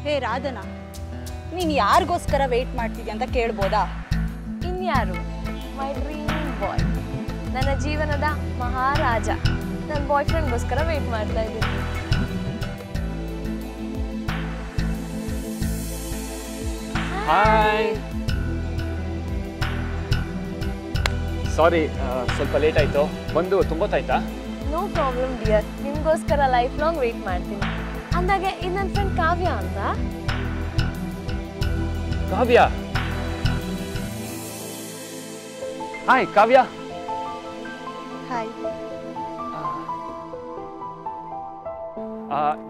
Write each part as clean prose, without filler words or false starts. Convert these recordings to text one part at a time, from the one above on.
ಹೇ ರಾಧನಾ, ನೀನು ಯಾರಿಗೋಸ್ಕರ ವೆಯ್ಟ್ ಮಾಡ್ತಿದ್ಯಾ ಅಂತ ಕೇಳ್ಬೋದಾ? ಇನ್ಯಾರು? ಮೈ ಡ್ರೀಮ್ ಬಾಯ್, ನನ್ನ ಜೀವನದ ಮಹಾರಾಜ. ನನ್ನ ಬಾಯ್ ಫ್ರೆಂಡ್ಗೋಸ್ಕರ ವೆಯ್ಟ್ ಮಾಡ್ತಾ ಇದ್ದೀನಿ. ಹಾಯ್, ಸಾರಿ ಸ್ವಲ್ಪ ಲೇಟ್ ಆಯಿತು. ಬಂದು ತುಂಬೊತ್ತಾಯ್ತಾ? ನೋ ಪ್ರಾಬ್ಲಮ್ ಡಿಯರ್, ನಿಮಗೋಸ್ಕರ ಲೈಫ್ ಲಾಂಗ್ ವೆಯ್ಟ್ ಮಾಡ್ತೀನಿ. ಅಂದಾಗೆ ಇದು ನನ್ನ ಫ್ರೆಂಡ್ ಕಾವ್ಯ ಅಂತ. Kavya? Hi Kavya. Hi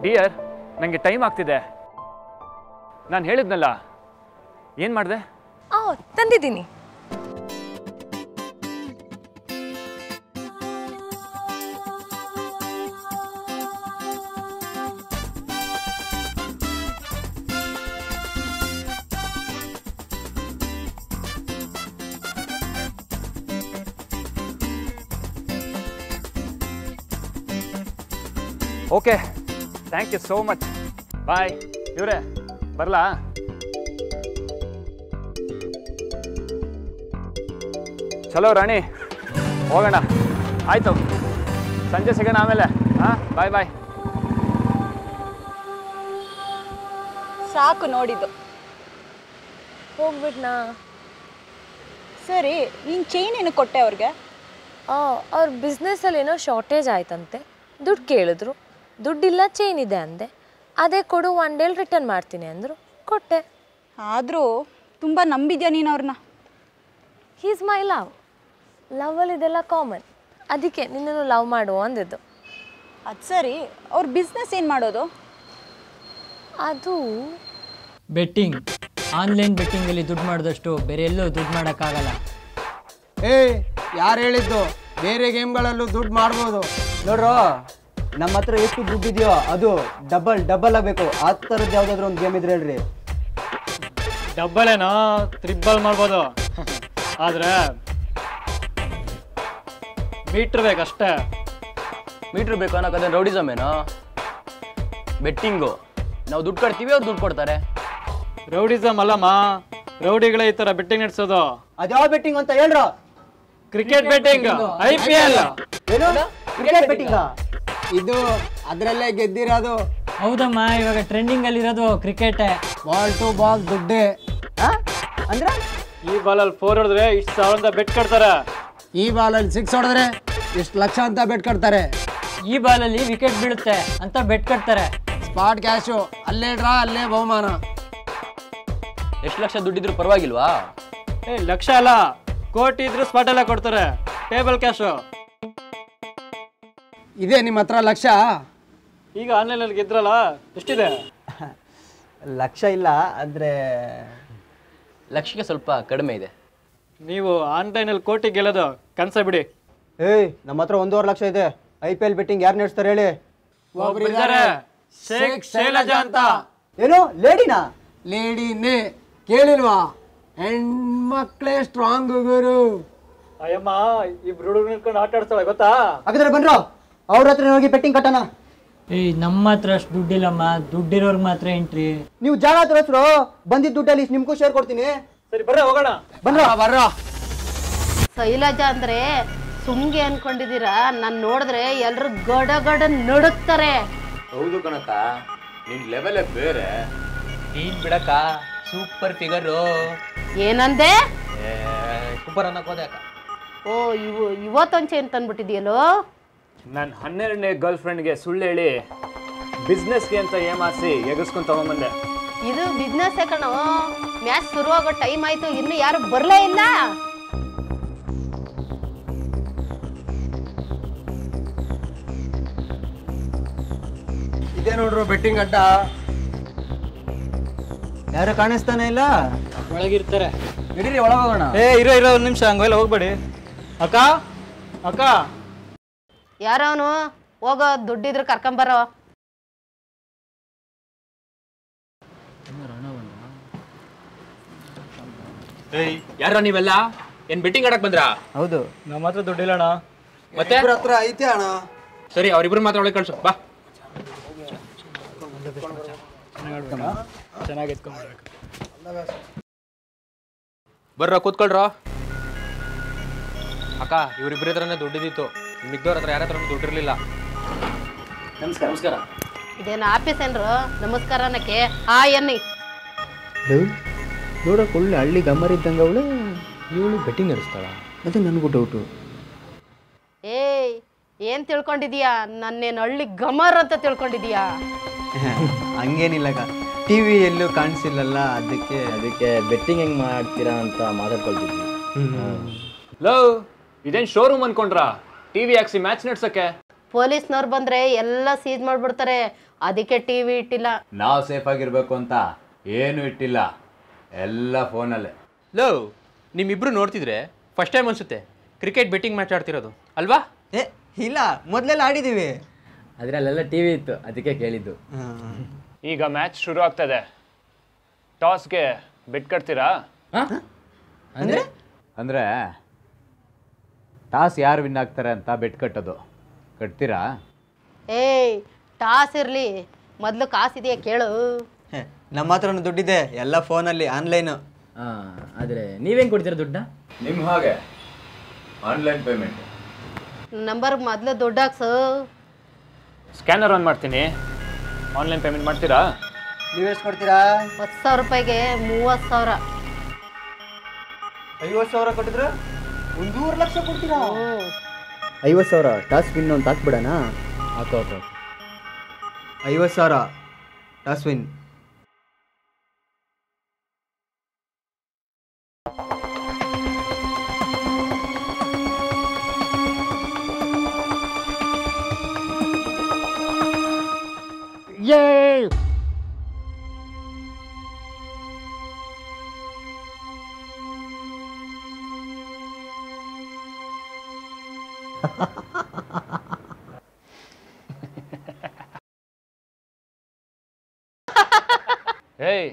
dear, ನನಗೆ ಟೈಮ್ ಆಗ್ತಿದೆ. ನಾನು ಹೇಳಿದ್ನಲ್ಲ, ಏನು ಮಾಡಿದೆ? ತಂದಿದ್ದೀನಿ. Okay, thank you so much. Bye. ಇವರೇ ಬರಲಾ? ಚಲೋ ರಾಣಿ, ಹೋಗೋಣ. ಆಯಿತು, ಸಂಜೆ ಸಿಗೋಣ ಆಮೇಲೆ. ಹಾಂ, ಬಾಯ್ ಬಾಯ್. ಸಾಕು ನೋಡಿದ್ದು. ಹೋಗ್ಬಿಟ್ನಾ? ಸರಿ, ನೀನು ಚೈನ್ ಏನು ಕೊಟ್ಟೆ ಅವ್ರಿಗೆ? ಅವ್ರ ಬಿಸ್ನೆಸ್ಸಲ್ಲಿ ಏನೋ ಶಾರ್ಟೇಜ್ ಆಯ್ತಂತೆ. ದುಡ್ಡು ಕೇಳಿದ್ರು, ದುಡ್ಡಿಲ್ಲ, ಚೈನ್ ಇದೆ ಅಂದೆ. ಅದೇ ಕೊಡು, 1 ಡೇಲಿ ರಿಟರ್ನ್ ಮಾಡ್ತೀನಿ ಅಂದರು, ಕೊಟ್ಟೆ. ಆದರೂ ತುಂಬ ನಂಬಿದ್ಯಾ ನೀನು ಅವ್ರನ್ನ. ಹೀಸ್ ಮೈ ಲವಲ್ಲಿ ಇದೆಲ್ಲ ಕಾಮನ್. ಅದಕ್ಕೆ ನಿನ್ನನ್ನು ಲವ್ ಮಾಡುವ ಅಂದಿದ್ದು. ಅದು ಸರಿ, ಅವ್ರ ಬಿಸ್ನೆಸ್ ಏನು ಮಾಡೋದು? ಅದು ಬೆಟ್ಟಿಂಗ್. ಆನ್ಲೈನ್ ಬೆಟ್ಟಿಂಗಲ್ಲಿ ದುಡ್ಡು ಮಾಡಿದಷ್ಟು ಬೇರೆ ಎಲ್ಲೂ ದುಡ್ಡು ಮಾಡೋಕ್ಕಾಗಲ್ಲ. ಯಾರು ಹೇಳಿದ್ದು? ಬೇರೆ ಗೇಮ್ಗಳಲ್ಲೂ ದುಡ್ಡು ಮಾಡ್ಬೋದು. ನೋಡ್ರೋ, ನಮ್ಮ ಹತ್ರ ಎಷ್ಟು ದುಡ್ಡಿದೆಯೋ ಅದು ಡಬಲ್ ಆಗಬೇಕು. ಆ ಥರದ್ದು ಯಾವುದಾದ್ರೂ ಒಂದು ಗೇಮ್ ಇದ್ರೆ ಹೇಳ್ರಿ. ಡಬ್ಬಲ್ ಏನೋ, ತ್ರಿಬ್ಬಲ್ ಮಾಡ್ಬೋದು. ಆದರೆ ಮೀಟ್ರ್ ಬೇಕಷ್ಟೇ. ಮೀಟ್ರ್ ಬೇಕು ಅನ್ನೋಕೆ ರೌಡಿಸಮ್ ಏನೋ? ಬೆಟ್ಟಿಂಗು ನಾವು ದುಡ್ಡು ಕೊಡ್ತೀವಿ, ಅವ್ರು ದುಡ್ಡು ಕೊಡ್ತಾರೆ. ರೌಡಿಸಮ್ ಅಲ್ಲಮ್ಮ, ರೌಡಿಗಳೇ ಈ ಥರ ಬೆಟ್ಟಿಂಗ್ ನಡೆಸೋದು. ಅದ್ಯಾವ ಬೆಟ್ಟಿಂಗ್ ಅಂತ ಹೇಳ್ರೋ? Cricket betting, IPL. ಏನು ಕ್ರಿಕೆಟ್ ಬೆಟ್ಟಿಂಗಾ? ಇದು ಅದರಲ್ಲೇ ಗೆದ್ದಿರೋದು. ಹೌದಮ್ಮ, ಇವಾಗ ಟ್ರೆಂಡಿಂಗಲ್ಲಿರೋದು ಕ್ರಿಕೆಟೇ. ಬಾಲ್ ಟು ಬಾಲ್ ದುಡ್ಡೇ. ಅಂದ್ರೆ ಈ ಬಾಲಲ್ಲಿ 4 ಹೊಡೆದ್ರೆ ಇಷ್ಟು ಸಾವಿರ ಬೆಟ್ ಕಟ್ತಾರೆ. ಈ ಬಾಲಲ್ಲಿ 6 ಹೊಡೆದ್ರೆ ಇಷ್ಟು ಲಕ್ಷ ಅಂತ ಬೆಟ್ ಕಟ್ತಾರೆ. ಈ ಬಾಲಲ್ಲಿ ವಿಕೆಟ್ ಬೀಳುತ್ತೆ ಅಂತ ಬೆಟ್ ಕಟ್ತಾರೆ. ಸ್ಪಾಟ್ ಕ್ಯಾಶು, ಅಲ್ಲೇ ಡ್ರಾ ಅಲ್ಲೇ ಬಹುಮಾನ. ಎಷ್ಟು ಲಕ್ಷ ದುಡ್ಡಿದ್ರು ಪರವಾಗಿಲ್ವಾ? ಲಕ್ಷ ಅಲ್ಲ, ಕೋಟಿ ಇದ್ರು ಸ್ಪಾಟ್ ಎಲ್ಲ ಕೊಡ್ತಾರೆ. Table cash. ಇದೆ ನಿಮ್ಮ ಹತ್ರ ಲಕ್ಷ? ಈಗ ಆನ್ಲೈನಲ್ಲಿ ಗೆದ್ರಲ್ಲ, ಎಷ್ಟಿದೆ? ಲಕ್ಷ ಇಲ್ಲ, ಅಂದರೆ ಲಕ್ಷಕ್ಕೆ ಸ್ವಲ್ಪ ಕಡಿಮೆ ಇದೆ. ನೀವು ಆನ್ಲೈನಲ್ಲಿ ಕೋಟಿ ಗೆಲ್ಲೋದು ಕನಸ ಬಿಡಿ. ನಮ್ಮ ಹತ್ರ 1.5 ಲಕ್ಷ ಇದೆ. IPL ಬೆಟ್ಟಿಂಗ್ ಯಾರು ನಡೆಸ್ತಾರೆ ಹೇಳಿ? ಒಬ್ಬರಿದ್ದಾರೆ, ಶೇಖ್ ಶೈಲಜಾ ಅಂತ. ಏನು ಲೇಡಿನಾ? ಲೇಡಿನೇ ಕೇಳಿಲ್ವಾ? ಹೆಣ್ಮಕ್ಳೇ ಸ್ಟ್ರಾಂಗ್ ಗುರು. ಅಯ್ಯಮ್ಮ, ಇಬ್ರು ಹುಡುಗರು ನಿಂತ್ಕೊಂಡು ಆಟ ಆಡ್ತಾಳೆ ಗೊತ್ತಾ? ಹಾಗಾದ್ರೆ ಬನ್ರೋ, ಅವ್ರ ಹತ್ರ ಹೋಗಿ ಬೆಟ್ಟಿಂಗ್ ಕಟ್ಟೋಣ. ನಮ್ಮ ಹತ್ರ ಅಷ್ಟು ದುಡ್ಡಿಲ್ಲಮ್ಮ, ದುಡ್ಡಿರೋರ್ಗೆ ಮಾತ್ರ ಎಂಟ್ರಿ. ನೀವು ಜಾಗ ತೋರಿಸ್ರು, ಬಂದಿದ್ದ ದುಡ್ಡಲ್ಲಿ ನಿಮ್ಗೂ ಶೇರ್ ಕೊಡ್ತೀನಿ. ಸರಿ ಬರ್ರ, ಹೋಗೋಣ. ಬರ್ರೋ. ಶೈಲಜಾ ಅಂದ್ರೆ ಸುಮ್ಗೆ ಅನ್ಕೊಂಡಿದ್ದೀರಾ? ನಾನು ನೋಡಿದ್ರೆ ಎಲ್ರು ಗಡ ನಡುಕ್ತಾರೆ. ಹೌದು ಕಣಕ, ನಿನ್ ಲೆವೆಲೇ ಬೇರೆ. ನೀನ್ ಬಿಡಕ, ಸೂಪರ್ ಫಿಗರು. ಏನಂದೆ? ಸೂಪರ್ ಅನ್ನಕ್ ಹೋದೆ ಅಕ್ಕ. ಓ, ಇವತ್ತೊಂಚೆ ಅಂತ ಅಂದ್ಬಿಟ್ಟಿದ್ಯಲ್ಲೋ. ನನ್ನ 12ನೇ ಗರ್ಲ್ ಫ್ರೆಂಡ್ಗೆ ಸುಳ್ಳು ಹೇಳಿ ಬಿಸ್ನೆಸ್ಗೆ ಅಂತ ಏಮಾರಿಸಿ ಎಗಸ್ಕೊಂಡು ತಗೊಂಬಂದೆ. ಇದು ಬಿಸ್ನೆಸ್ ಕಣೋ. ಮ್ಯಾಚ್ ಶುರುವಾಗೋ ಟೈಮ್ ಆಯ್ತು, ಇನ್ನು ಯಾರು ಬರ್ಲೇ ಇಲ್ಲ. ಇದೇ ನೋಡ್ರು ಬೆಟ್ಟಿಂಗ್ ಅಡ್ಡ. ಯಾರು ಕಾಣಿಸ್ತಾನೆ ಇಲ್ಲ. ಒಳಗಿರ್ತಾರೆ. ನಡೀರಿ ಒಳಗೋಗೋಣ. ಇರೋ 1 ನಿಮಿಷ, ಹಂಗೆಲ್ಲ ಹೋಗ್ಬೇಡಿ. ಅಕ್ಕ ಅಕ್ಕ, ಯಾರವನು? ಹೋಗೋ, ದುಡ್ಡಿದ್ರೆ ಕರ್ಕೊಂಬರೋ. ಯಾರ ನೀವೆಲ್ಲ? ಏನ್ ಬೆಟ್ಟಿಂಗ್ ಆಡಕ್ ಬಂದ್ರಾ? ಹೌದು. ನಮ್ಮ ಹತ್ರ ದುಡ್ಡಿಲ್ಲ ಅಣ್ಣ. ಮತ್ತೆ ಹತ್ರ ಐತೆ ಅಣ್ಣ. ಸರಿ, ಅವ್ರಿಬ್ರು ಮಾತ್ರ ಒಳಗೆ ಕಳ್ಸು ಬಾ. ಚೆನ್ನಾಗಿ ಎತ್ಕೊಂಡ್ಬರ್ಬೇಕು. ಬರ್ರ ಕೂತ್ಕೊಳ್ರ. ಅಕ್ಕ ಇವ್ರಿಬ್ರ ಹತ್ರನೇ ದುಡ್ಡಿದ್ದಿತ್ತು, ಮಿಗ್ದವ್ರ ಹತ್ರ ಯಾರ ಹತ್ರನೂ ದುಡ್ಡಿರ್ಲಿಲ್ಲ. ನಮಸ್ಕಾರ. ನಮಸ್ಕಾರ. ಇದೇನು ಆಫೀಸ್ ಏನ್ರು ನಮಸ್ಕಾರ ಅನ್ನಕ್ಕೆ ಎನ್ನಿ ನೋಡಕ್ಕೆ ಒಳ್ಳೆ ಹಳ್ಳಿ ಗಮ್ಮರ್ ಇದ್ದಂಗೆ ಅವಳು. ಇವಳು ಬೆಟ್ಟಿಂಗ್ ನಡೆಸ್ತಾಳ, ಅದೇ ನನಗೂ ಡೌಟು. ಏಯ್ ಏನ್ ತಿಳ್ಕೊಂಡಿದೀಯಾ? ನನ್ನೇನು ಹಳ್ಳಿ ಗಮರ್ ಅಂತ ತಿಳ್ಕೊಂಡಿದೀಯಾ? ಹಂಗೇನಿಲ್ಲಕ್ಕ, ಟಿ ವಿ ಎಲ್ಲೂ ಕಾಣಿಸಿಲ್ಲಲ್ಲ, ಅದಕ್ಕೆ ಬೆಟ್ಟಿಂಗ್ ಹೆಂಗ್ ಮಾಡ್ತೀರಾ ಅಂತ ಮಾತಾಡ್ಕೊಳ್ತಿದ್ವಿ. ಲವ್ ಇದೇನು ಶೋರೂಮ್ ಅನ್ಕೊಂಡ್ರಾ? ಟಿವಿ ಹಾಕ್ಸಿ ಮ್ಯಾಚ್ ನಡ್ಸಕ್ಕೆ? ಪೊಲೀಸ್ನವ್ರು ಬಂದ್ರೆ ಎಲ್ಲ ಸೀಜ್ ಮಾಡ್ಬಿಡ್ತಾರೆ, ಅದಕ್ಕೆ ಟಿವಿ ಇಟ್ಟಿಲ್ಲ. ನಾವು ಸೇಫ್ ಆಗಿರ್ಬೇಕು ಅಂತ ಏನು ಇಟ್ಟಿಲ್ಲ, ಎಲ್ಲ ಫೋನಲ್ಲೇ. ಲವ್ ನಿಮ್ಮಿಬ್ರು ನೋಡ್ತಿದ್ರೆ ಫಸ್ಟ್ ಟೈಮ್ ಅನ್ಸುತ್ತೆ ಕ್ರಿಕೆಟ್ ಬೆಟ್ಟಿಂಗ್ ಮ್ಯಾಚ್ ಆಡ್ತಿರೋದು ಅಲ್ವಾ? ಇಲ್ಲ, ಮೊದಲೆಲ್ಲ ಆಡಿದ್ದೀವಿ. ಅದರಲ್ಲೆಲ್ಲ ಟಿ ವಿ ಇತ್ತು, ಅದಕ್ಕೆ ಕೇಳಿದ್ದು. ಈಗ ಮ್ಯಾಚ್ ಶುರು ಆಗ್ತದೆ, ಟಾಸ್ಗೆ ಬೆಟ್ ಕಟ್ತೀರಾ? ಅಂದರೆ ಟಾಸ್ ಯಾರು ವಿನ್ ಆಗ್ತಾರೆ ಅಂತ ಬೆಟ್ ಕಟ್ಟೋದು. ಕಟ್ತೀರಾ? ಏಯ್ ಟಾಸ್ ಇರ್ಲಿ, ಮೊದ್ಲು ಕಾಸಿದೆಯಾ ಕೇಳು. ನಮ್ಮ ಹತ್ರನೂ ದುಡ್ಡಿದೆ, ಎಲ್ಲ ಫೋನಲ್ಲಿ ಆನ್ಲೈನು. ಆದರೆ ನೀವೇನು ಕೊಡ್ತೀರಾ ದುಡ್ಡ? ನಿಮ್ಮ ಹಾಗೆ ಆನ್ಲೈನ್ ಪೇಮೆಂಟ್. ನಂಬರ್ ಮೊದಲು ದುಡ್ಡು ಹಾಕ್ಸು. ಸ್ಕ್ಯಾನರ್ ಆನ್ ಮಾಡ್ತೀನಿ, ಆನ್ಲೈನ್ ಪೇಮೆಂಟ್ ಮಾಡ್ತೀರಾ? ನೀವೆಷ್ಟು ಕೊಡ್ತೀರಾ? 10,000 ರೂಪಾಯಿಗೆ 30,000. 50,000 ಕೊಟ್ಟಿದ್ರೆ 1.5 ಲಕ್ಷ ಕೊಡ್ತೀರಾ? 50,000 ಟಾಸ್ ವಿನ್ ಅಂತ ಹಾಕ್ಬಿಡೋಣ. ಹಾಕು 50,000 ಟಾಸ್ ವಿನ್. ಏಯ್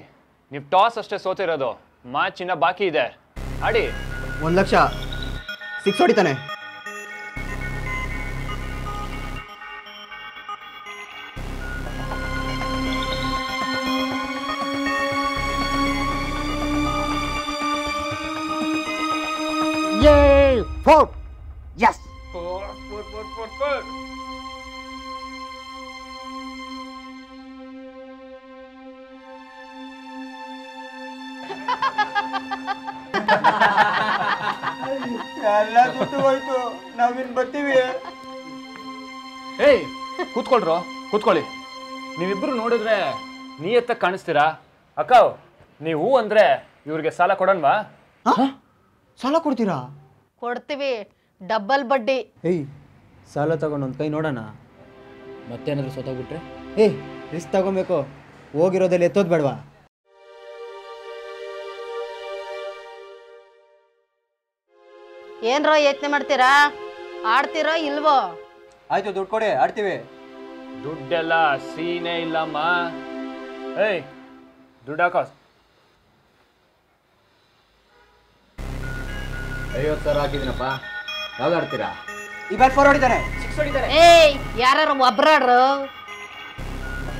ನೀವು ಟಾಸ್ ಅಷ್ಟೇ ಸೋತಿರೋದು, ಮ್ಯಾಚ್ ಇನ್ನ ಬಾಕಿ ಇದೆ, ಆಡಿ. 1 ಲಕ್ಷ 6 ಹೊಡಿತಾನೆ. Yes. ಎಲ್ಲ ದುಡ್ಡು ಹೋಯ್ತು, ನಾವಿನ್ ಬರ್ತೀವಿ. ಏಯ್ ಕೂತ್ಕೊಳ್ರೋ, ಕೂತ್ಕೊಳ್ಳಿ. ನೀವಿಬ್ರು ನೋಡಿದ್ರೆ ನೀಯತ್ತ ಕಾಣಿಸ್ತೀರಾ? ಅಕ್ಕ ನೀವು ಅಂದ್ರೆ ಇವ್ರಿಗೆ ಸಾಲ ಕೊಡೋಣವಾ? ಸಾಲ ಕೊಡ್ತೀರಾ? ಕೊಡ್ತೀವಿ, ಡಬಲ್ ಬಡ್ಡಿ. ಏಯ್ ಸಾಲ ತಗೊಂಡು ಒಂದು ಕೈ ನೋಡೋಣ. ಮತ್ತೇನಾದರೂ ಸೋತೋಗ್ಬಿಟ್ರೆ? ಏಯ್ ರಿಸ್ಕ್ ತಗೊಬೇಕು, ಹೋಗಿರೋದಲ್ಲಿ ಎತ್ತೋದು ಬೇಡವಾ? ಏನ್ರೋ ಯೋಚನೆ ಮಾಡ್ತೀರಾ? ಆಡ್ತೀರೋ ಇಲ್ವೋ? ಆಯ್ತು, ದುಡ್ಡು ಕೊಡಿ, ಆಡ್ತೀವಿ. ದುಡ್ಡೆಲ್ಲ ಸೀನೇ ಇಲ್ಲಮ್ಮ. ಏಯ್ ದುಡ್ಡು ಹಾಕೋ. 50,000 ಹಾಕಿದ್ದೀನಪ್ಪ, ಯಾವ್ದು ಆಡ್ತೀರಾ? ಈ ಬ್ಯಾಟ್ 4 ಹೊಡಿತಾನೆ. 6 ಹೊಡಿತಾನೆ. ಏಯ್ ಯಾರು ಒಬ್ರಾಡ್ರು?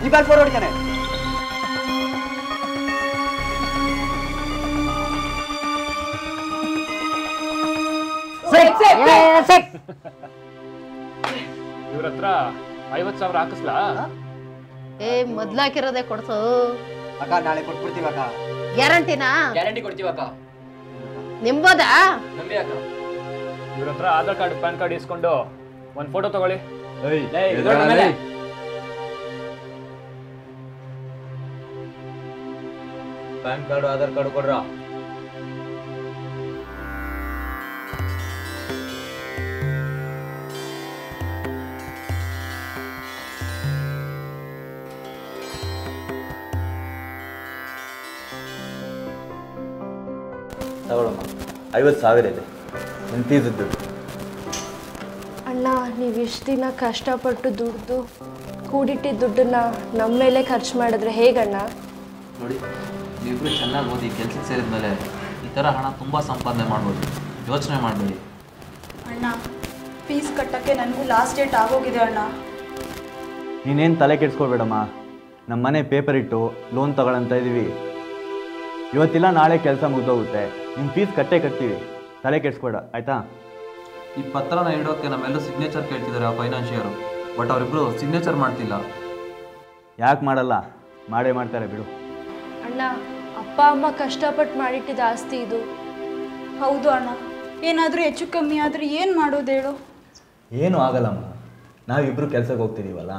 ಈ ಬ್ಯಾಟ್ 4 ಹೊಡಿತಾನೆ. ಇವ್ರ ಹತ್ರ 50,000 ಹಾಕಿಸ್ಲಾ? ಏ ಮೊದ್ಲಾಕಿರೋದೇ ಕೊಡ್ಸು. ಅಕ್ಕ ನಾಳೆ ಕೊಟ್ಬಿಡ್ತೀವಿ ಅಕ್ಕ. ಗ್ಯಾರಂಟಿನಾ? ಗ್ಯಾರಂಟಿ ಕೊಡ್ತೀವಕ್ಕ. ನಿಂಬೋದಾ? ನಂಬಿ ಅಕ್ಕ. ಇವ್ರ ಹತ್ರ ಆಧಾರ್ ಕಾರ್ಡ್ ಪ್ಯಾನ್ ಕಾರ್ಡ್ ಇಸ್ಕೊಂಡು ಒಂದು ಫೋಟೋ ತಗೊಳ್ಳಿ. ಪ್ಯಾನ್ ಕಾರ್ಡು ಆಧಾರ್ ಕಾರ್ಡು ಕೊಡ್ರ. ತಗೊಳಮ್ಮ, 50,000 ಇದೆ ನನ್ನ ಫೀಸದ್ದು. ಅಣ್ಣ, ನೀವು ಇಷ್ಟು ದಿನ ಕಷ್ಟಪಟ್ಟು ದುಡ್ದು ಕೂಡಿಟ್ಟಿದ್ದ ದುಡ್ಡನ್ನ ನಮ್ಮ ಮೇಲೆ ಖರ್ಚು ಮಾಡಿದ್ರೆ ಹೇಗಣ್ಣ? ನೋಡಿ, ನೀವಿಬ್ಬರು ಚೆನ್ನಾಗಿ ಓದಿ ಕೆಲಸಕ್ಕೆ ಸೇರಿದ್ಮೇಲೆ ಈ ಥರ ಹಣ ತುಂಬ ಸಂಪಾದನೆ ಮಾಡ್ಬೋದು, ಯೋಚನೆ ಮಾಡಬೇಡಿ. ಅಣ್ಣ, ಫೀಸ್ ಕಟ್ಟಕ್ಕೆ ನನಗೂ ಲಾಸ್ಟ್ ಡೇಟ್ ಆಗೋಗಿದೆ ಅಣ್ಣ. ನೀನೇನು ತಲೆ ಕೆಡಿಸ್ಕೊಳ್ಬೇಡಮ್ಮ, ನಮ್ಮ ಮನೆ ಪೇಪರ್ ಇಟ್ಟು ಲೋನ್ ತಗೊಳ್ಳಂತ ಇದ್ದೀವಿ. ಇವತ್ತಿಲ್ಲ ನಾಳೆ ಕೆಲಸ ಮುಗ್ದೋಗುತ್ತೆ. ನಿಮ್ಮ ಫೀಸ್ ಕಟ್ತೀವಿ, ತಲೆ ಕೆಡಿಸ್ಬೇಡ ಆಯಿತಾ? ಈ ಪತ್ರನ ಇಡೋಕ್ಕೆ ನಮ್ಮೆಲ್ಲೂ ಸಿಗ್ನೇಚರ್ ಕೇಳ್ತಿದ್ದಾರೆ ಆ ಫೈನಾನ್ಷಿಯರು. ಬಟ್ ಅವರಿಬ್ಬರು ಸಿಗ್ನೇಚರ್ ಮಾಡ್ತಿಲ್ಲ. ಯಾಕೆ ಮಾಡಲ್ಲ? ಮಾಡೇ ಮಾಡ್ತಾರೆ ಬಿಡು. ಅಣ್ಣ, ಅಪ್ಪ ಅಮ್ಮ ಕಷ್ಟಪಟ್ಟು ಮಾಡಿಟ್ಟಿದ್ದ ಆಸ್ತಿ ಇದು. ಹೌದು ಅಣ್ಣ, ಏನಾದರೂ ಹೆಚ್ಚು ಕಮ್ಮಿ ಆದರೆ ಏನು ಮಾಡೋದು ಹೇಳು? ಏನೂ ಆಗಲ್ಲಮ್ಮ, ನಾವಿಬ್ಬರು ಕೆಲಸಕ್ಕೆ ಹೋಗ್ತಿದ್ದೀವಲ್ಲ.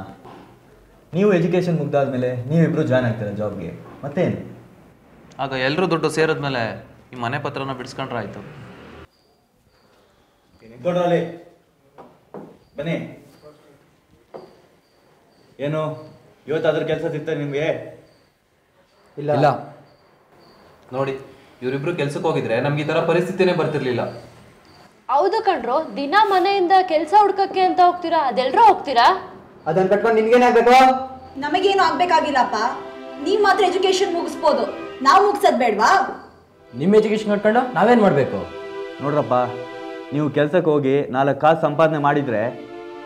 ನೀವು ಎಜುಕೇಷನ್ ಮುಗ್ದಾದ್ಮೇಲೆ ನೀವಿಬ್ಬರು ಜಾಯ್ನ್ ಆಗ್ತೀರ ಜಾಬ್ಗೆ, ಮತ್ತೇನು? ಆಗ ಎಲ್ಲರೂ ದುಡ್ಡು ಸೇರಿದ್ಮೇಲೆ ಈ ಮನೆ ಪತ್ರನ ಬಿಡಿಸ್ಕೊಂಡ್ರೆ ಆಯಿತು. ಬನ್ನಿ. ಏನು ಇವತ್ತಾದ್ರೂ ಕೆಲಸ ಸಿಗ್ತಾರೆ ನಿಮಗೆ? ಇಲ್ಲ. ನೋಡಿ, ಇವರಿಬ್ರು ಕೆಲ್ಸಕ್ಕೆ ಹೋಗಿದ್ರೆ ನಮ್ಗೆ ಈ ಥರ ಪರಿಸ್ಥಿತಿನೇ ಬರ್ತಿರ್ಲಿಲ್ಲ. ಹೌದು ಕಣ್ರೋ, ದಿನ ಮನೆಯಿಂದ ಕೆಲಸ ಹುಡ್ಕಕ್ಕೆ ಅಂತ ಹೋಗ್ತೀರಾ, ಅದೆಲ್ಲರೂ ಹೋಗ್ತೀರಾ? ಅದನ್ನ ಕಟ್ಕೊಂಡು ನಿನ್ಗೇನಾಗಬೇಕು? ನಮಗೇನು ಆಗ್ಬೇಕಾಗಿಲ್ಲಪ್ಪ. ನೀವು ಮಾತ್ರ ಎಜುಕೇಶನ್ ಮುಗಿಸ್ಬೋದು, ನಾವು ಮುಗಿಸೋದು ಬೇಡವಾ? ನಿಮ್ಮ ಎಜುಕೇಷನ್ ಕಟ್ಕೊಂಡು ನಾವೇನು ಮಾಡಬೇಕು? ನೋಡ್ರಪ್ಪ, ನೀವು ಕೆಲಸಕ್ಕೆ ಹೋಗಿ 4 ಕಾಸು ಸಂಪಾದನೆ ಮಾಡಿದರೆ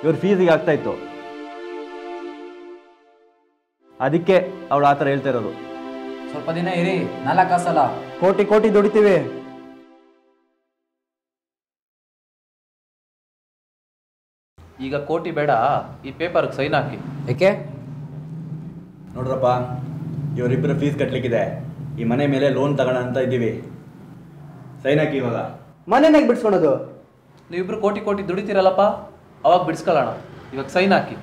ಇವ್ರ ಫೀಸಿಗೆ ಆಗ್ತಾಯಿತ್ತು. ಅದಕ್ಕೆ ಅವಳು ಆ ಥರ ಹೇಳ್ತಾ ಇರೋದು. ಸ್ವಲ್ಪ ದಿನ ಇರಿ, 4 ಕಾಸಲ್ಲ ಕೋಟಿ ದುಡಿತೀವಿ. ಈಗ ಕೋಟಿ ಬೇಡ, ಈ ಪೇಪರ್ಗೆ ಸೈನ್ ಹಾಕಿ. ಏಕೆ? ನೋಡ್ರಪ್ಪ, ಇವರಿಬ್ಬರು ಫೀಸ್ ಕಟ್ಟಲಿಕ್ಕಿದೆ. ಈ ಮನೆ ಮೇಲೆ ಲೋನ್ ತಗೋಣ ಅಂತ ಇದ್ದೀವಿ. ಸೈನ್ ಹಾಕಿ ಇವಾಗ. ಮನೆನಾಗ ಬಿಡಿಸ್ಕೊಳೋದು? ನೀವಿಬ್ರು ಕೋಟಿ ದುಡಿತೀರಲ್ಲಪ್ಪ, ಅವಾಗ ಬಿಡಿಸ್ಕೊಳ್ಳೋಣ. ಇವಾಗ ಸೈನ್ ಹಾಕಿ.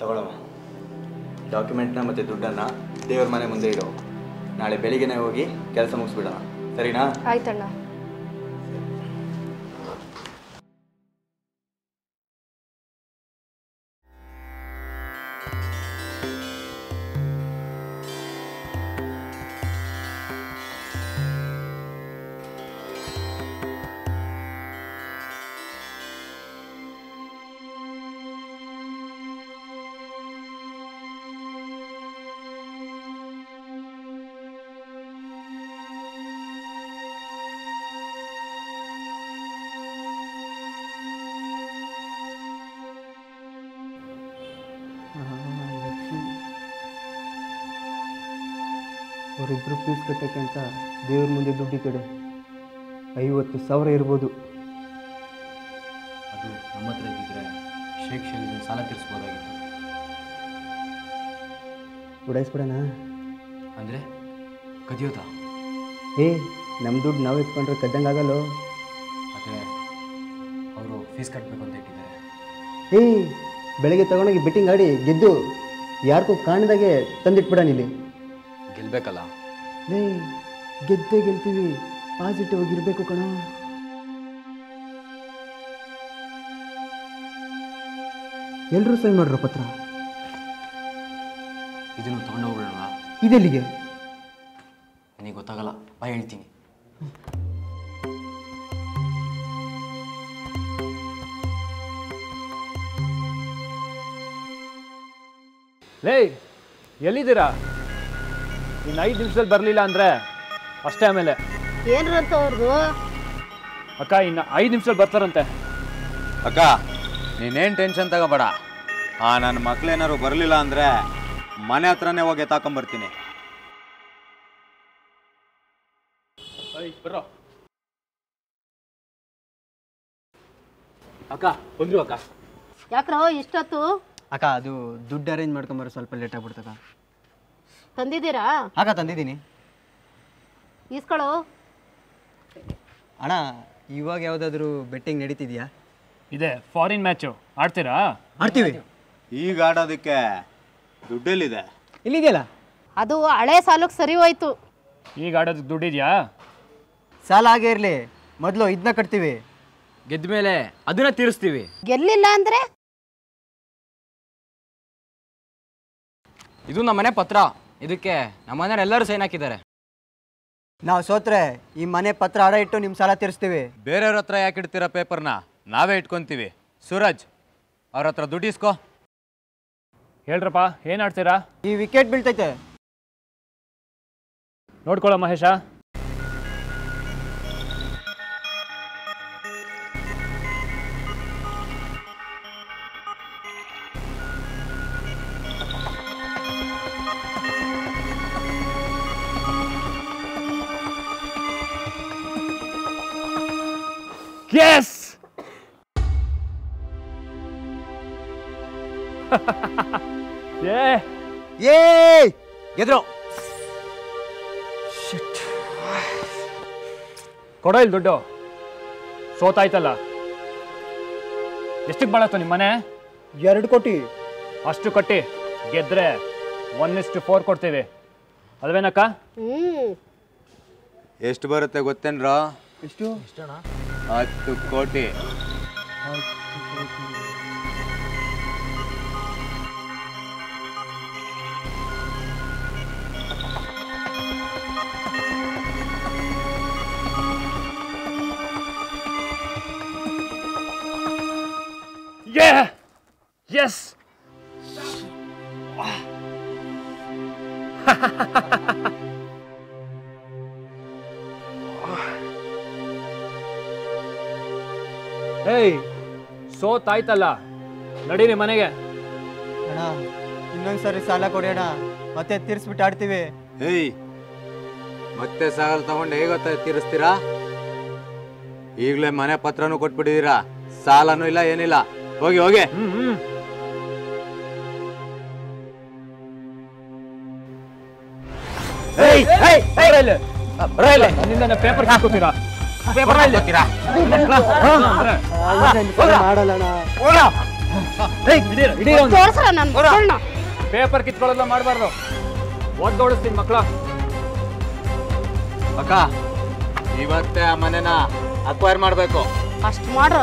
ತಗೊಳ್ಳಮ್ಮ, ಡಾಕ್ಯುಮೆಂಟ್ನ ಮತ್ತು ದುಡ್ಡನ್ನು ದೇವ್ರ ಮನೆ ಮುಂದೆ ಇಡು. ನಾಳೆ ಬೆಳಿಗ್ಗೆನೇ ಹೋಗಿ ಕೆಲಸ ಮುಗಿಸ್ಬಿಡೋಣ, ಸರಿನಾ? ಆಯ್ತಣ್ಣ. ಅವರಿಬ್ಬರು ಫೀಸ್ ಕಟ್ಟೋಕ್ಕೆ ಅಂತ ದೇವ್ರ ಮುಂದೆ ದುಡ್ಡು ಕಡೆ 50,000 ಇರ್ಬೋದು. ಅದು ನಮ್ಮ ಹತ್ರ ಇದ್ದಿದ್ರೆ ಶೇಖ್ ಶೈಲಿನ ಸಾಲ ತೀರಿಸ್ಬೋದಾಗಿತ್ತು. ಉಡಾಯಿಸ್ಬಿಡೋಣ ಅಂದರೆ ಕದಿಯೋದಾ? ನಮ್ಮ ದುಡ್ಡು ನಾವು ಎತ್ಕೊಂಡ್ರೆ ಕದ್ದಂಗೆ ಆಗಲ್ಲೋ. ಆದರೆ ಅವರು ಫೀಸ್ ಕಟ್ಟಬೇಕು ಅಂತ ಇಟ್ಟಿದ್ದಾರೆ. ಬೆಳಗ್ಗೆ ತಗೊಂಡೋಗಿ ಬೆಟ್ಟಿಂಗ್ ಆಡಿ ಗೆದ್ದು ಯಾರಿಗೂ ಕಾಣದಾಗೆ ತಂದಿಟ್ಬಿಡೋಣ ಇಲ್ಲಿ. ಗೆಲ್ಬೇಕಲ್ಲ? ಗೆದ್ದೇ ಗೆಲ್ತೀವಿ, ಪಾಸಿಟಿವ್ ಆಗಿರ್ಬೇಕು ಕಣ. ಎಲ್ಲರೂ ಸೈನ್ ಮಾಡ್ರ ಪತ್ರ. ಇದನ್ನು ತೊಗೊಂಡೋಗ್ಬಿಡೋಣ. ಇದೆಲ್ಲಿಗೆ? ನನಗೆ ಗೊತ್ತಾಗಲ್ಲ, ಬಾ ಹೇಳ್ತೀನಿ. ಲೇ, ಎಲ್ಲಿದ್ದೀರಾ? ಇನ್ನು 5 ನಿಮಿಷದಲ್ಲಿ ಬರಲಿಲ್ಲ ಅಂದರೆ ಅಷ್ಟೇ. ಆಮೇಲೆ ಏನ್ರಂತ ಅವ್ರದ್ದು? ಅಕ್ಕ, ಇನ್ನು 5 ನಿಮಿಷದಲ್ಲಿ ಬರ್ತಾರಂತೆ. ಅಕ್ಕ, ನೀನೇನು ಟೆನ್ಷನ್ ತಗೋಬೇಡ. ನನ್ನ ಮಕ್ಳೇನಾದ್ರು ಬರಲಿಲ್ಲ ಅಂದರೆ ಮನೆ ಹತ್ರನೇ ಹೋಗಿ ತಾಕೊಂಬರ್ತೀನಿ. ಬರೋ ಅಕ್ಕ. ಬಂದ್ರು ಅಕ್ಕ. ಯಾಕ್ರೋ ಇಷ್ಟೊತ್ತು? ಅಕ್ಕ, ಅದು ದುಡ್ಡು ಅರೇಂಜ್ ಮಾಡ್ಕೊಂಬರೋ ಸ್ವಲ್ಪ ಲೇಟ್ ಆಗ್ಬಿಡ್ತಕ್ಕ. ತಂದಿದ್ದೀರಾ? ಅಕ್ಕ, ತಂದಿದ್ದೀನಿ. ಈಸ್ಕೊಳ್ಳೋ. ಅಣ್ಣ, ಇವಾಗ ಯಾವುದಾದ್ರೂ ಬೆಟ್ಟಿಂಗ್ ನಡೀತಿದ್ಯಾ? ಇದೆ, ಫಾರಿನ್ ಮ್ಯಾಚು ಆಡ್ತೀರಾ? ಆಡ್ತೀವಿ. ಈಗ ಆಡೋದಕ್ಕೆ ದುಡ್ಡೆಲ್ಲಿದೆ? ಇಲ್ಲಿದೆಯಲ್ಲ. ಅದು ಹಳೆ ಸಾಲಕ್ಕೆ ಸರಿ ಹೋಯ್ತು. ಈಗ ಆಡೋದಕ್ಕೆ ದುಡ್ಡಿದೆಯಾ? ಸಾಲ ಆಗೇ ಇರಲಿ, ಮೊದಲು ಇದನ್ನ ಕಟ್ತೀವಿ. ಗೆದ್ದ ಮೇಲೆ ಅದನ್ನ ತೀರಿಸ್ತೀವಿ. ಗೆಲ್ಲಿಲ್ಲ ಅಂದರೆ? ಇದು ನಮ್ಮ ಮನೆ ಪತ್ರ. ಇದಕ್ಕೆ ನಮ್ಮ ಮನೆಯವ್ರು ಎಲ್ಲರೂ ಸೈನ್ ಹಾಕಿದ್ದಾರೆ. ನಾವು ಸೋತ್ರೆ ಈ ಮನೆ ಪತ್ರ ಅಡ ಇಟ್ಟು ನಿಮ್ಮ ಸಾಲ ತೀರಿಸ್ತೀವಿ. ಬೇರೆಯವ್ರ ಹತ್ರ ಯಾಕೆ ಇಡ್ತೀರಾ ಪೇಪರ್ನ? ನಾವೇ ಇಟ್ಕೊತೀವಿ. ಸೂರಜ್, ಅವ್ರ ಹತ್ರ ದುಡ್ಡು ಇಸ್ಕೋ. ಹೇಳ್ರಪ್ಪ, ಏನು ಆಡ್ತೀರಾ? ಈ ವಿಕೆಟ್ ಬೀಳ್ತೈತೆ. ನೋಡ್ಕೊಳ್ಳೋ ಮಹೇಶ. Yes! ಗೆದ್ರು. ಕೊಡೋ ಇಲ್ಲಿ ದುಡ್ಡು. ಸೋತಾಯ್ತಲ್ಲ. ಎಷ್ಟಕ್ಕೆ ಬಾಳತ್ತು ನಿಮ್ಮ ಮನೆ? 2 ಕೋಟಿ. ಅಷ್ಟು ಕಟ್ಟಿ ಗೆದ್ರೆ 1:4 ಕೊಡ್ತೀವಿ, ಅಲ್ವೇನಕ್ಕ? ಎಷ್ಟು ಬರುತ್ತೆ ಗೊತ್ತೇನ್ರ? ಎಷ್ಟು? 10 ಕೋಟಿ. Yeah! Yes! ಏಯ್, ಸೋತಾಯ್ತಲ್ಲ, ನಡೀರಿ ಮನೆಗೆ. ಅಣ್ಣ, ಇನ್ನೊಂದ್ಸರಿ ಸಾಲ ಕೊಡಿ ಅಣ್ಣ, ಮತ್ತೆ ತೀರ್ಸ್ಬಿಟ್ಟು ಆಡ್ತೀವಿ. ಏಯ್, ಮತ್ತೆ ಸಾಲ ತಗೊಂಡು ಹೇಗೊತ್ತ ತೀರಿಸ್ತೀರಾ? ಈಗಲೇ ಮನೆ ಪತ್ರನೂ ಕೊಟ್ಬಿಟ್ಟಿದ್ದೀರಾ, ಸಾಲನೂ ಇಲ್ಲ ಏನಿಲ್ಲ. ಹೋಗಿ ಹೋಗಿ. ನನ್ನಿಂದ ಪೇಪರ್ ಹಾಕೋತೀರಾ? ಪೇಪರ್ ಕಿತ್ಕೊಳ್ಳೋದ ಮಾಡಬಾರ್ದು. ಓದ್ದೋಡಿಸ್ತೀನಿ ಮಕ್ಕಳ. ಅಕ್ಕ, ಇವತ್ತೇ ಆ ಮನೆನ ಅಕ್ವೈರ್ ಮಾಡ್ಬೇಕು. ಅಷ್ಟು ಮಾಡ್ರ.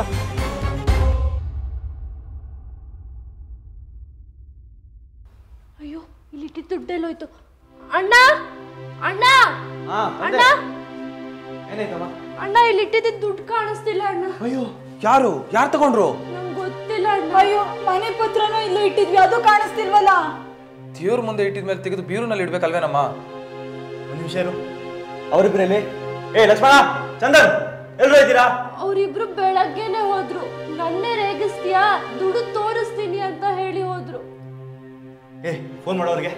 ಅಯ್ಯೋ, ಇಲ್ಲಿ ಇಟ್ಟಿದ್ದ ದುಡ್ಡೆಲ್ಲೋಯ್ತು. ಅಣ್ಣ ಅಣ್ಣ ಅಣ್ಣ ಅಣ್ಣ, ಇಲ್ಲಿ ಇಟ್ಟಿದ್ದ ದುಡ್ಡು ಕಾಣಿಸ್ತಿಲ್ಲ ಅಣ್ಣ. ಅಯ್ಯೋ, ಯಾರು ತಗೊಂಡ್ರು? ನಂಗೆ ಗೊತ್ತಿಲ್ಲ ಅಣ್ಣ. ಅಯ್ಯೋ, ಮನೆ ಪತ್ರನೂ ಇಲ್ಲೇ ಇಟ್ಟಿದ್ವಿ, ಅದು ಕಾಣಿಸ್ತಿಲ್ವಲ್ಲ. ದೇವ್ರ ಮುಂದೆ ಇಟ್ಟಿದ್ಮೇಲೆ ತೆಗೆದು ಬೀರುನಲ್ಲಿ ಇಡ್ಬೇಕಲ್ವೇನಮ್ಮ? ಒಂದು ನಿಮಿಷ ಇರು. ಅವರಿಬ್ರಲ್ಲಿ ಲಕ್ಷ್ಮಣ, ಚಂದನ್ ಎಲ್ಲರೂ ಇದ್ದೀರಾ? ಅವರಿಬ್ರು ಬೆಳಗ್ಗೆನೆ ಹೋದ್ರು. ನನ್ನೇ ರೇಗಿಸ್ತೀಯಾ, ದುಡ್ಡು ತೋರಿಸ್ತೀನಿ ಅಂತ ಹೇಳಿ ಹೋದ್ರು. ಫೋನ್ ಮಾಡೋರಿಗೆ.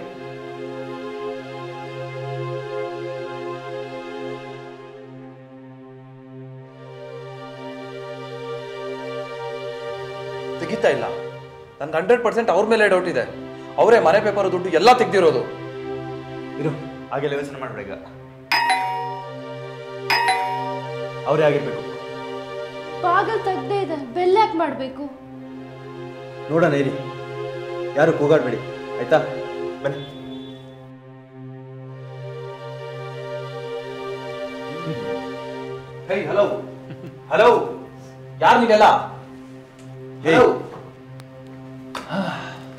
ತೆಗಿತಾ ಇಲ್ಲ. ನನ್ಗೆ 100% ಅವ್ರ ಮೇಲೆ ಡೌಟ್ ಇದೆ. ಅವರೇ ಮನೆ ಪೇಪರ್ ದುಡ್ಡು ಎಲ್ಲ ತೆಗ್ದಿರೋದು. ಇರು, ಹಾಗೆಲ್ಲ ಯೋಚನೆ ಮಾಡ್ಬೇಡ. ಈಗ ಅವರೇ ಆಗಿರ್ಬೇಕು. ಬಾಗಲ್ ತೆಗ್ದೇ ಇದೆ, ಬೆಲ್ ಯಾಕೆ ಮಾಡ್ಬೇಕು? ನೋಡೋಣ ಇರಿ, ಯಾರು ಕೂಗಾಡ್ಬೇಡಿ ಆಯ್ತಾ? ಬನ್ನಿ. ಹಲೋ ಹಲೋ, ಯಾರು ನೀವೆಲ್ಲ?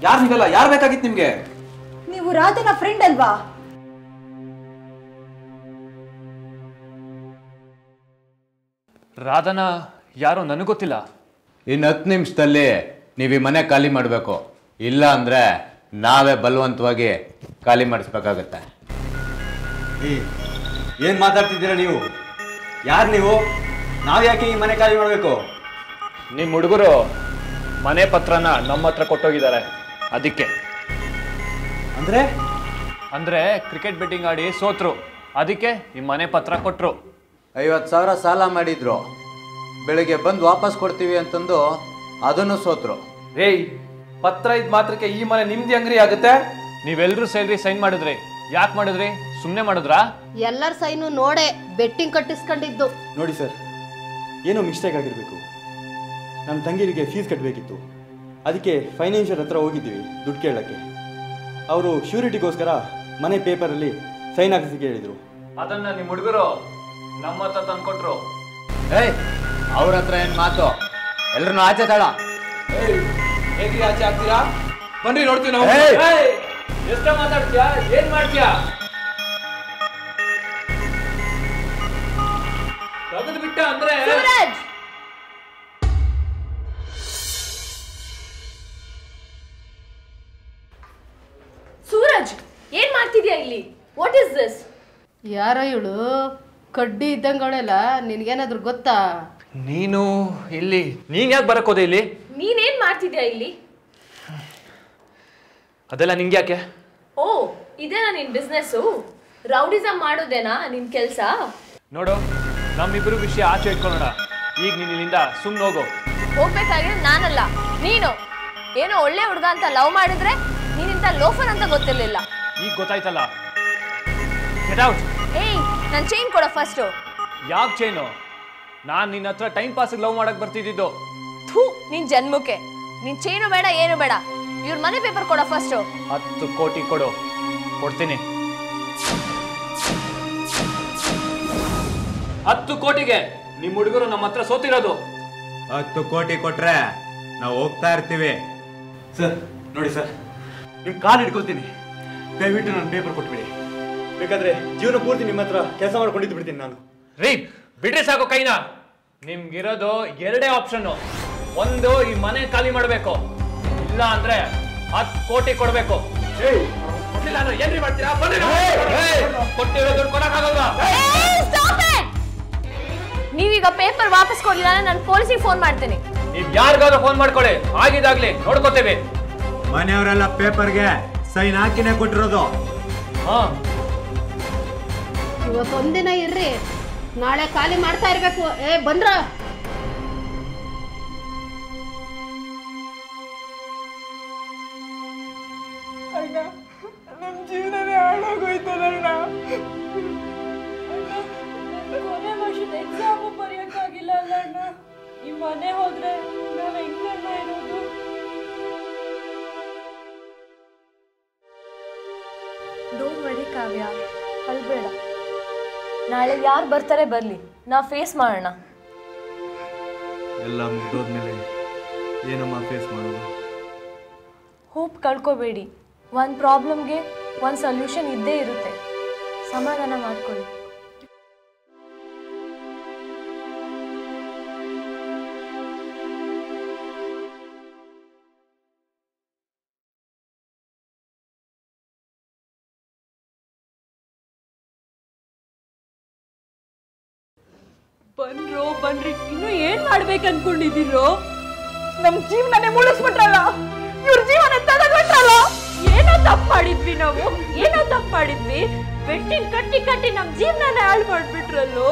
ಯಾರು ನೀವೆಲ್ಲ? ಯಾರು ಬೇಕಾಗಿತ್ತು ನಿಮ್ಗೆ? ನೀವು ರಾಧನ ಫ್ರೆಂಡ್ ಅಲ್ವಾ? ರಾಧನ ಯಾರೋ ನನಗೆ ಗೊತ್ತಿಲ್ಲ. ಇನ್ನು 10 ನಿಮಿಷದಲ್ಲಿ ನೀವು ಈ ಮನೆ ಖಾಲಿ ಮಾಡಬೇಕು. ಇಲ್ಲ ಅಂದರೆ ನಾವೇ ಬಲವಂತವಾಗಿ ಖಾಲಿ ಮಾಡಿಸ್ಬೇಕಾಗತ್ತೆ. ಏನು ಮಾತಾಡ್ತಿದ್ದೀರಾ ನೀವು? ಯಾರು ನೀವು? ನಾವು ಯಾಕೆ ಈ ಮನೆ ಖಾಲಿ ಮಾಡಬೇಕು? ನಿಮ್ಮ ಹುಡುಗರು ಮನೆ ಪತ್ರನ ನಮ್ಮ ಹತ್ರ ಕೊಟ್ಟೋಗಿದ್ದಾರೆ, ಅದಕ್ಕೆ. ಅಂದ್ರೆ ಕ್ರಿಕೆಟ್ ಬೆಟ್ಟಿಂಗ್ ಆಡಿ ಸೋತ್ರು, ಅದಕ್ಕೆ ಈ ಮನೆ ಪತ್ರ ಕೊಟ್ಟರು. 50,000 ಸಾಲ ಮಾಡಿದ್ರು, ಬೆಳಿಗ್ಗೆ ಬಂದು ವಾಪಸ್ ಕೊಡ್ತೀವಿ ಅಂತಂದು ಅದನ್ನು ಸೋತ್ರು. ಪತ್ರ ಇದ್ ಮಾತ್ರಕ್ಕೆ ಈ ಮನೆ ನಿಮ್ದಿ ಅಂಗಡಿ ಆಗುತ್ತೆ? ನೀವೆಲ್ಲರೂ ಸ್ಯಾಲ್ರಿ ಸೈನ್ ಮಾಡಿದ್ರಿ, ಯಾಕೆ ಮಾಡಿದ್ರಿ? ಸುಮ್ಮನೆ ಮಾಡಿದ್ರಾ? ಎಲ್ಲರ ಸೈನು ನೋಡೆ ಬೆಟ್ಟಿಂಗ್ ಕಟ್ಟಿಸ್ಕೊಂಡಿದ್ದು. ನೋಡಿ ಸರ್, ಏನೋ ಮಿಸ್ಟೇಕ್ ಆಗಿರಬೇಕು. ನಮ್ಮ ತಂಗಿರಿಗೆ ಫೀಸ್ ಕಟ್ಟಬೇಕಿತ್ತು, ಅದಕ್ಕೆ ಫೈನಾನ್ಷಿಯಲ್ ಹತ್ರ ಹೋಗಿದ್ದೀವಿ ದುಡ್ಡು ಕೇಳಕ್ಕೆ. ಅವರು ಶ್ಯೂರಿಟಿಗೋಸ್ಕರ ಮನೆ ಪೇಪರಲ್ಲಿ ಸೈನ್ ಹಾಕಿಸಿ ಕೇಳಿದರು. ಅದನ್ನ ನಿಮ್ಮ ಹುಡುಗರು ನಮ್ಮ ಹತ್ರ ತಂದ್ಕೊಟ್ರು. ಅವ್ರ ಹತ್ರ ಏನು ಮಾತು? ಎಲ್ಲರನ್ನು ಆಚೆ ತಾಳ. ಹೇಗೆ ಆಚೆ ಆಗ್ತೀರಾ? ಬನ್ನಿ ನೋಡ್ತೀವಿ ನಾವು. ಎಷ್ಟ ಮಾತಾಡ್ತೀಯಾ? ಏನ್ ಮಾಡ್ತೀಯಾ? ತೆಗೆದು ಬಿಟ್ಟ ಅಂದ್ರೆ ಯಾರೋ ಇವಳು ಕಡ್ಡಿ ಇದ್ದಂಗಳೆಲ್ಲ ನಿನ್ಗೇನಾದ್ರು ಗೊತ್ತಾ? ನೀನು ಇಲ್ಲಿ ನೀನ್ ಯಾಕೆ ಬರಕ್ ಹೋದೆ ಇಲ್ಲಿ? ನೀನೇನ್ ಮಾಡ್ತಿದ್ಯಾ ಇಲ್ಲಿ? ಅದೆಲ್ಲ ನಿಂಗೆ ಯಾಕೆ? ಓ, ಇದೇನಾ ನಿನ್ ಬಿಸ್ನೆಸ್ಸು? ರೌಡಿಸಮ್ ಮಾಡೋದೇನಾ ನಿನ್ ಕೆಲ್ಸ? ನೋಡು, ನಮ್ಮಿಬ್ರು ವಿಷಯ ಆಚೆ ಇಟ್ಕೊಳ್ಳೋಣ. ಈಗ ನೀನ್ ಇಲ್ಲಿಂದ ಸುಮ್ಮನೆ ಹೋಗು. ಹೋಗ್ಬೇಕಾಗಿರೋದು ನಾನಲ್ಲ, ನೀನು. ಏನೋ ಒಳ್ಳೆ ಹುಡುಗ ಅಂತ ಲವ್ ಮಾಡಿದ್ರೆ ನೀನಿಂತ ಲೋಫರ್ ಅಂತ ಗೊತ್ತಿರ್ಲಿಲ್ಲ. ಈಗ ಗೊತ್ತಾಯ್ತಲ್ಲ. Get out. ಏಯ್, ನನ್ ಚೈನ್ ಕೊಡ ಫಸ್ಟ್. ಯಾಕೆ ಚೈನು? ನಾನ್ ನಿನ್ನ ಹತ್ರ ಟೈಮ್ ಪಾಸ್ ಲವ್ ಮಾಡಕ್ ಬರ್ತಿದ್ದು. ಥೂ, ನಿನ್ ಜನ್ಮಕ್ಕೆ. ನಿನ್ ಚೈನು ಬೇಡ, ಏನು ಬೇಡ. ಇವ್ರ ಮನೆ ಪೇಪರ್ ಕೊಡ ಫಸ್ಟ್. 10 ಕೋಟಿ ಕೊಡು, ಕೊಡ್ತೀನಿ. 10 ಕೋಟಿಗೆ ನಿಮ್ ಹುಡುಗರು ನಮ್ಮ ಹತ್ರ ಸೋತಿರೋದು. 10 ಕೋಟಿ ಕೊಟ್ರೆ ನಾವು ಹೋಗ್ತಾ ಇರ್ತೀವಿ. ಸರ್ ನೋಡಿ ಸರ್, ನಿಮ್ಮ ಕಾಲು ಹಿಡ್ಕೊಳ್ತೀನಿ, ದಯವಿಟ್ಟು ನನ್ನ ಪೇಪರ್ ಕೊಟ್ಬಿಡಿ. ಬೇಕಾದ್ರೆ ಜೀವನ ಪೂರ್ತಿ ನಿಮ್ಮ ಹತ್ರ ಕೆಲಸ ಮಾಡ್ಕೊಂಡಿದ್ದು ಬಿಡ್ತೀನಿ ನಾನು. ರೀ, ಬಿಡ್ರಿ ಸಾಕು ಕೈನ. ನಿಮ್ಗಿರೋದು 2 ಆಪ್ಷನ್. ಒಂದು, ಈ ಮನೆ ಖಾಲಿ ಮಾಡ್ಬೇಕು, ಇಲ್ಲ ಅಂದ್ರೆ 10 ಕೋಟಿ ಕೊಡ್ಬೇಕು. ಕೊಟ್ಟಿಲ್ಲ ಅಂದ್ರೆ ಏನ್ರಿ ಮಾಡ್ತೀರಾ? ಕೊಟ್ಟಿರೋ ದುಡ್ಡು ಕೊಡಕ್ಕಾಗಲ್ವಾ? ನೀವೀಗ ಪೇಪರ್ ವಾಪಸ್ ಕೊಡ್ಲಿಲ್ಲ ಅಂದ್ರೆ ನಾನು ಪೊಲೀಸಿಗೆ ಫೋನ್ ಮಾಡ್ತೀನಿ. ನೀವ್ ಯಾರಿಗಾದ್ರೂ ಫೋನ್ ಮಾಡ್ಕೊಳ್ಳಿ, ಆಗಿದಾಗ್ಲಿ ನೋಡ್ಕೋತೇವೆ. ಮನೆಯವರೆಲ್ಲ ಪೇಪರ್ಗೆ ಸೈನ್ ಹಾಕಿನೇ ಕೊಟ್ಟಿರೋದು. ಇವತ್ತೊಂದಿನ ಇರ್ರಿ, ನಾಳೆ ಖಾಲಿ ಮಾಡ್ತಾ ಇರ್ಬೇಕು. ಬಂದ್ರ ಅಣ್ಣ, ನಮ್ ಜೀವನನೇ ಹಾಳಾಗೋಯ್ತಲ್ಲ. ಕೊನೆ ವರ್ಷದ ಎಕ್ಸಾಮು ಬರೆಯಕ್ಕಾಗಿಲ್ಲ ಅಲ್ಲ ಅಣ್ಣ. ಈ ಮನೆ ಹೋದ್ರೆ ನಾನು ಹೆಂಗಣ್ಣ ಇರೋದು? ಡೋಂಟ್ ವರಿ ಕಾವ್ಯ, ಅಳ್ಬೇಡ. ನಾಳೆ ಯಾರು ಬರ್ತಾರೆ ಬರ್ಲಿ, ನಾ ಫೇಸ್ ಮಾಡೋಣ. ಎಲ್ಲ ಮುಗ್ದೋದ್ಮೇಲೆ ಏನಮ್ಮ ಫೇಸ್ ಮಾಡೋದು? ಹೋಪ್ ಕಳ್ಕೊಬೇಡಿ. ಒಂದು ಪ್ರಾಬ್ಲಮ್ಗೆ ಒಂದು ಸೊಲ್ಯೂಷನ್ ಇದ್ದೇ ಇರುತ್ತೆ. ಸಮಾಧಾನ ಮಾಡ್ಕೊಳ್ಳಿ. ಬನ್ರೋ ಬನ್ರಿ, ಇನ್ನು ಏನ್ ಮಾಡ್ಬೇಕು ಅನ್ಕೊಂಡಿದ್ದೀರೋ? ನಮ್ ಜೀವನನೇ ಮುಳಿಸ್ಬಿಟ್ರಲ್ಲ, ಇವ್ರ ಜೀವನ ತಗೊಂಡ್ರಲ್ಲ. ಏನೋ ತಪ್ಪು ಮಾಡಿದ್ವಿ ನಾವು, ಏನೋ ತಪ್ಪು ಮಾಡಿದ್ವಿ. ಬೆಟ್ಟಿನ ಕಟ್ಟಿ ಕಟ್ಟಿ ನಮ್ ಜೀವನನೇ ಹಾಳು ಮಾಡ್ಬಿಟ್ರಲ್ಲೋ.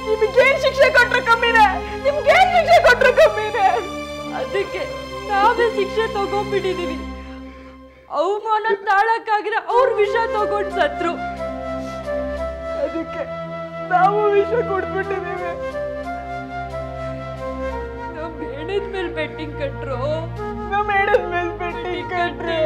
ನಿಮ್ಗೇನ್ ಶಿಕ್ಷೆ ಕೊಟ್ರು ಕಮ್ಮಿನೇ, ನಿಮ್ಗೇನ್ ಶಿಕ್ಷೆ ಕೊಟ್ರು ಕಮ್ಮಿನೇ. ಅದಕ್ಕೆ ನಾವೇ ಶಿಕ್ಷೆ ತಗೊಂಡ್ಬಿಟ್ಟಿದೀವಿ. ಅವಮಾನ ತಾಳಕ್ಕಾಗಿರ ಅವ್ರ ವಿಷ ತಗೊಂಡ್ ಸತ್ರು. ಅದಕ್ಕೆ ನಾವು ವಿಷ ಕೊಡ್ಬಿಟ್ಟಿದ್ದೀವಿ. ನಮ್ ಹೆಣದ ಮೇಲೆ ಬೆಟ್ಟಿಂಗ್ ಕಟ್ರು, ನಮ್ ಹೆಣದ ಮೇಲೆ ಬೆಟ್ಟಿಂಗ್ ಕಟ್ರೆ